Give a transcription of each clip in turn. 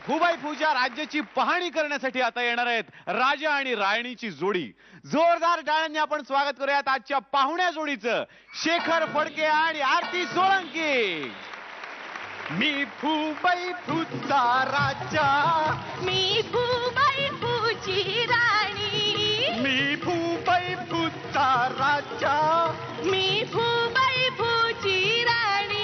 फुबाई फूच्या राज्याची पाहणी करण्यासाठी आता येणार आहेत राजा आणि राणीची जोडी. जोरदार टाळ्यांनी आपण स्वागत करूयात आजच्या पाहुण्या जोडीचं. शेखर फडके आणि आरती सोळंकी. मी फुबाई फूचा राजा, मी फुबाई फूची राणी, मी फुबाई फूचा राजा, मी फुबाई फूची राणी.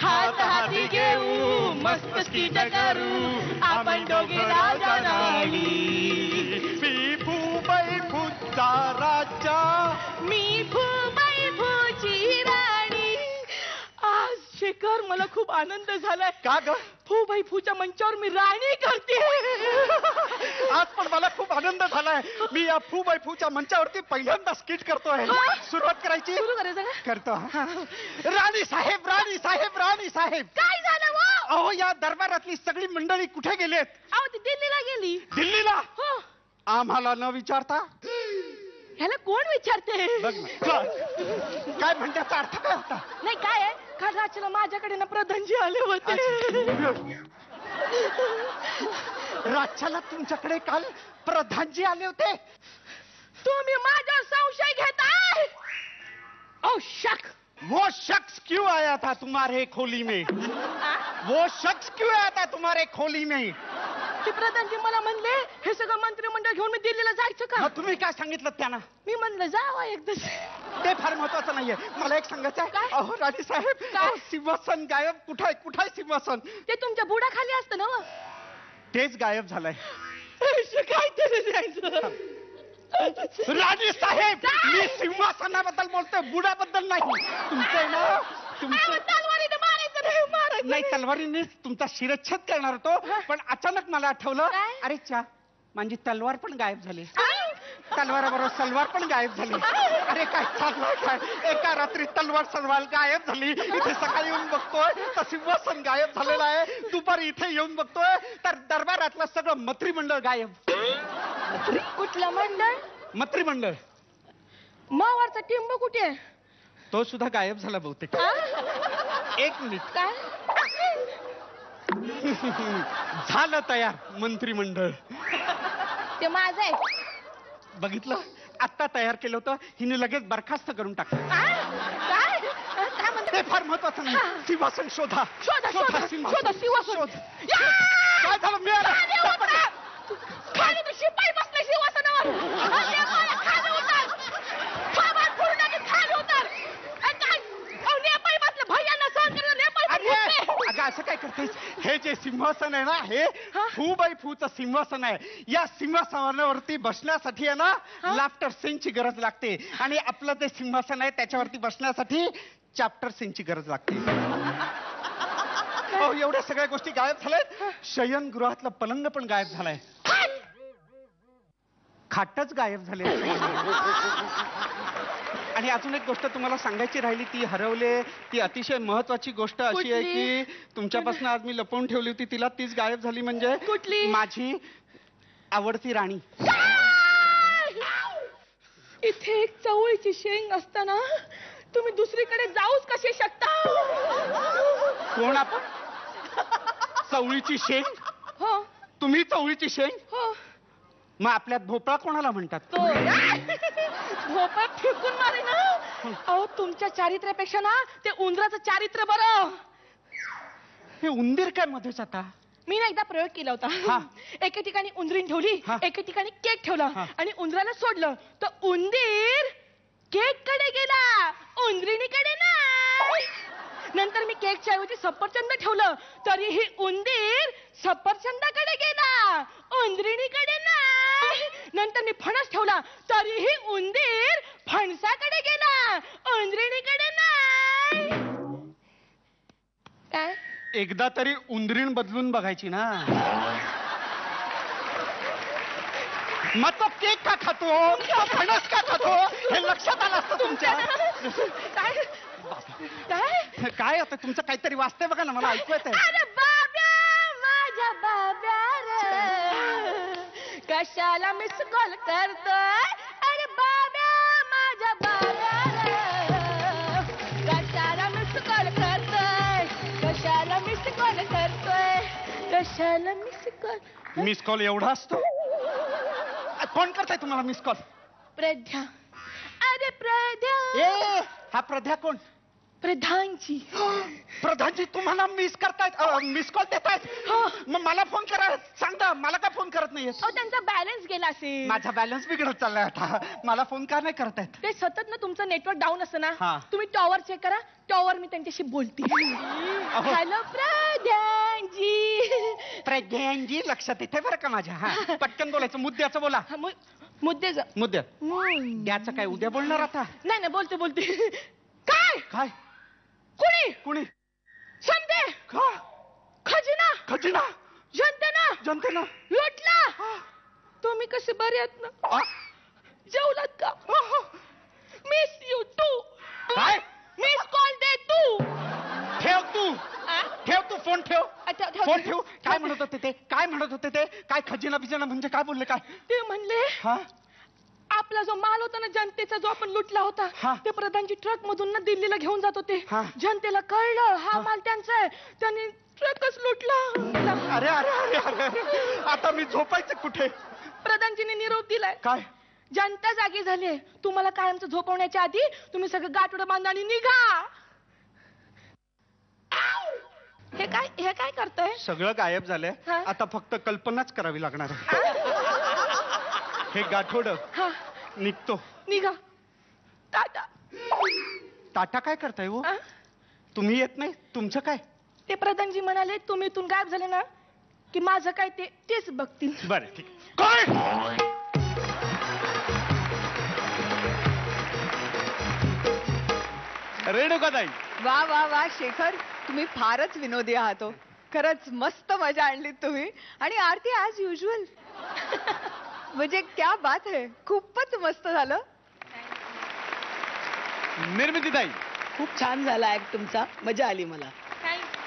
हात हाती घेऊ मस्तकी करू आपण दोघे राजा राणी. मी फुबाई फूचा राजा, मी फुबाई फूची राणी. आज शेखर मला खूप आनंद झालाय. का ग? फुबाई फूच्या मंचावर मी राणी करते. आज पण मला खूप आनंद झालाय. मी या फुबाई फूच्या मंचावरती पहिल्यांदा स्किट करतोय. सुरुवात करायची? सुरू करायचं का? करतो. राणी साहेब, राणी साहेब, राणी साहेब. काय झालं वो? अहो या दरबारातली सगळी मंडळी कुठे गेलेत? अहो ती दिल्लीला गेली. दिल्लीला? हो. आम्हाला न विचारता? ह्याला कोण विचारते? बघ ना. काय म्हणण्याचा अर्थ काय होता? नाही काय आहे, काल रात्रीला माझ्याकडे ना प्रधानजी आले होते. रातच्याला तुमच्याकडे काल प्रधानजी आले होते? तुम्ही माझा संशय घेताय? ओ शक. वो शख्स क्यों आया था तुम्हारे खोली में? वो शख्स क्यों आया था तुम्हारे खोली में? ते प्रधानजी मला म्हणले हे सगळं मंत्रिमंडळ घेऊन मी दिल्लीला जायचं का? मग तुम्ही काय सांगितलं त्यांना? मी म्हणलं जावा एकदा. ते फार महत्वाचं नाहीये. मला एक सांगायचं आहे. काय? अहो राणी साहेब, काय? सिंहासन गायब. कुठाय कुठाय सिंहासन? ते तुमच्या बुडाखाली असतं ना. तेच गायब झालंय. काहीतरी द्यायचं. राणी साहेब, मी सिंहासनाबद्दल बोलतोय, बुडाबद्दल नाही. तुमचं ना तुमचं तलवारीने मारायचं नाही. मारायचं नाही, तलवारीने तुमचा शिरच्छेद करणार होतो, पण अचानक मला आठवलं, काय? अरे चा माझी तलवार पण गायब झाली. तलवाराबरोबर सलवार पण गायब झाली. अरे काय चाललंय काय? एका रात्री तलवार सलवार गायब झाली. इथे सकाळी येऊन बघतोय तर सिंहासन गायब झालेलं आहे. दुपारी इथे येऊन बघतोय तर दरबारातलं सगळं मंत्रिमंडळ गायब. कुठलं मंडळ? मंत्रिमंडळ. मावारचा टिंब कुठे आहे? तो सुद्धा गायब झाला बहुतेक. एक मिनिट. काय? झालं तयार मंत्रिमंडळ. ते माझं आहे. बघितलं, आता तयार केलं होतं, हिने लगेच बरखास्त करून टाकलं. काय? काय म्हणते? ते फार महत्वाचं नाही. सिंहासन शोधा. शोधा शोधा सिंहासन. शोधा सिंहासन. शोध. काय झालं? मिळालं. खाली तो शिपाई बसलाय सिंहासनावर. खाली उतर. थोबाड फोडून टाकेल, खाली उतर. काय? अहो नेपाळी बसलं. भैयांना सहन करणं नेपाळी अरे अगं असं काय करतेस? हे जे सिंहासन आहे ना, हे फुबाई फूचं सिंहासन आहे. या सिंहासनावरती बसण्यासाठी आहे ना लाफ्टर सीनची गरज लागते, आणि आपलं जे सिंहासन आहे त्याच्यावरती बसण्यासाठी चॅप्टर सीनची गरज लागते. हो, एवढ्या सगळ्या गोष्टी गायब झाल्यात. शयनगृहातलं पलंग पण गायब झालाय. खाटच गायब झाले. आणि अजून एक गोष्ट तुम्हाला सांगायची राहिली, ती हरवले. ती अतिशय महत्वाची गोष्ट अशी आहे की तुमच्यापासून आज मी लपवून ठेवली होती तिला, तीच गायब झाली. म्हणजे कुठली? माझी आवडती राणी. इथे एक चवळीची शेंग असताना तुम्ही दुसरीकडे जाऊच कसे शकता? कोण आपण? चवळीची शेंग? हो तुम्ही चवळीची शेंग? हो. मग आपल्यात भोपळा कोणाला म्हणतात? तो भोपळा फेकून मारे ना. अहो तुमच्या चारित्र्यापेक्षा ना ते उंदराचं चारित्र्य बरं. हे उंदीर काय मध्येच आता? मी ना एकदा प्रयोग केला होता. एके ठिकाणी उंदरीन ठेवली, एके ठिकाणी केक ठेवला आणि उंदराला सोडलं तर उंदीर केक कडे गेला, उंदरीणीकडे नाही. नंतर मी केकच्या ऐवजी सफरचंद ठेवलं तरीही उंदीर सफरचंदाकडे गेला, उंदरीणीकडे नाही. नंतर मी फणस ठेवला तरीही उंदीर फणसाकडे गेला, उंदरीणीकडे नाही. काय? एकदा तरी उंदरीण बदलून बघायची ना. मग तो केक का खातो, तो फणस का खातो, हे लक्षात आलं असतं तुमच्या. काय काय काय आता तुमचं काहीतरी वाचतंय बघा ना, मला ऐकू येतंय. अरे बाब्या, माझ्या बाब्या रे, कशाला मिस कॉल करतोय? अरे बाब्या, माझ्या बाब्या रे, कशाला मिस कॉल करतोय? कशाला मिस कॉल करतोय? कशाला मिस कॉल? मिस कॉल एवढा असतो? कोण करताय तुम्हाला मिस कॉल? प्रध्या. अरे प्रध्या. ए हा प्रध्या कोण? प्रधानजी. प्रधानजी तुम्हाला मिस करतायत, मिस कॉल देतायत? हो. मग मला फोन करा, सांगता मला का फोन करत नाहीये? त्यांचा बॅलन्स गेला असेल. माझा बॅलन्स बिघडत चाललाय आता, मला फोन का नाही करतायत? ते सतत ना तुमचं नेटवर्क डाऊन असतं ना, हा. तुम्ही टॉवर चेक करा, टॉवर मी त्यांच्याशी बोलते. हॅलो प्रधानजी. प्रज्ञानजी लक्षात येते बरं का माझ्या. हा पटकन बोलायचं, मुद्द्याचं बोला. मुद्दे मुद्द्यात द्याचं काय उद्या बोलणार आता? नाही बोलते. काय काय? कुणी कुणी? समजे का? खजिना खजिना जनतेनं लुटला. तुम्ही कसे बरे आहेत ना? जेवलात का? Miss you too. काय? मिस कॉल दे तू. ठेव तू फोन ठेव. फोन ठेव. काय म्हणत होते ते? काय खजिना बिजिना म्हणजे काय बोलले? काय ते म्हणले हा आपला जो माल होता ना जनतेचा, जो आपण लुटला होता, हा. ते प्रधानजी ट्रक मधून ना दिल्लीला घेऊन जात होते. हा. जनतेला कळलं हा माल त्यांचा आहे, त्यांनी ट्रकच लुटला. अरे अरे अरे अरे आता मी झोपायचं कुठे? प्रधानजीने निरोप दिलाय. काय? जनता जागी झाली. तुम्हाला कायमचं झोपवण्याच्या आधी तुम्ही सगळं गाठोडं बांधा आणि निघा. हे काय करतोय? सगळं गायब झालंय. हा. आता फक्त कल्पनाच करावी लागणार आहे. हे गाठोड हा. निघतो. निघा. टाटा. टाटा काय करताय हो? आ? तुम्ही येत नाही? तुमचं काय? ते प्रधानजी म्हणाले तुम्ही इथून गायब झाले ना की माझं काय तेच बघतील. बरं ठीक. काय? रेणुकाताई. वा वा वा शेखर, तुम्ही फारच विनोदी आहात हो. खरंच मस्त मजा आणलीत तुम्ही. आणि आरती ॲज युजल. म्हणजे क्या बात है, खूपच मस्त झालं. निर्मितीताई. खूप छान झाला ऍक्ट तुमचा, मजा आली मला. थँक्स.